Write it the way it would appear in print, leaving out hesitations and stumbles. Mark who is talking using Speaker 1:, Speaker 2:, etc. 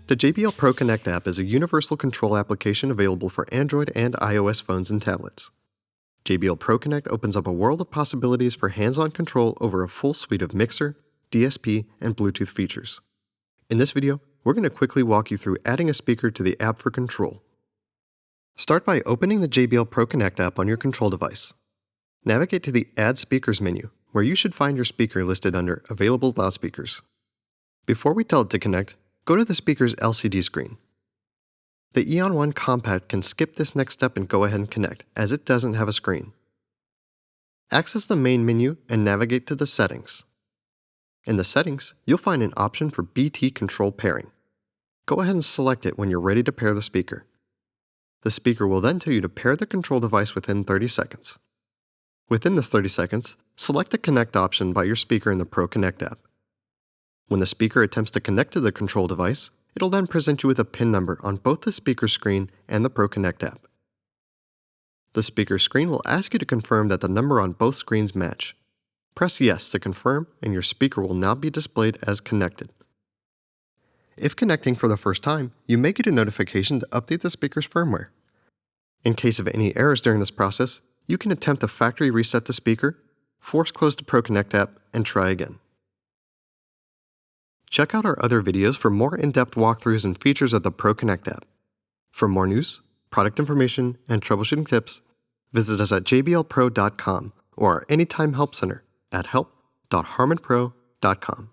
Speaker 1: The JBL Pro Connect App is a universal control application available for Android and iOS phones and tablets. JBL Pro Connect opens up a world of possibilities for hands-on control over a full suite of mixer, DSP, and Bluetooth features. In this video, we're going to quickly walk you through adding a speaker to the app for control. Start by opening the JBL Pro Connect app on your control device. Navigate to the Add Speakers menu, where you should find your speaker listed under Available Loudspeakers. Before we tell it to connect, go to the speaker's LCD screen. The Eon 1 Compact can skip this next step and go ahead and connect, as it doesn't have a screen. Access the main menu and navigate to the Settings. In the Settings, you'll find an option for BT Control Pairing. Go ahead and select it when you're ready to pair the speaker. The speaker will then tell you to pair the control device within 30 seconds. Within this 30 seconds, select the Connect option by your speaker in the Pro Connect app. When the speaker attempts to connect to the control device, it'll then present you with a PIN number on both the speaker screen and the Pro Connect app. The speaker screen will ask you to confirm that the number on both screens match. Press Yes to confirm, and your speaker will now be displayed as connected. If connecting for the first time, you may get a notification to update the speaker's firmware. In case of any errors during this process, you can attempt to factory reset the speaker, force close the Pro Connect app, and try again. Check out our other videos for more in-depth walkthroughs and features of the Pro Connect app. For more news, product information, and troubleshooting tips, visit us at jblpro.com or our Anytime Help Center at help.harmonpro.com.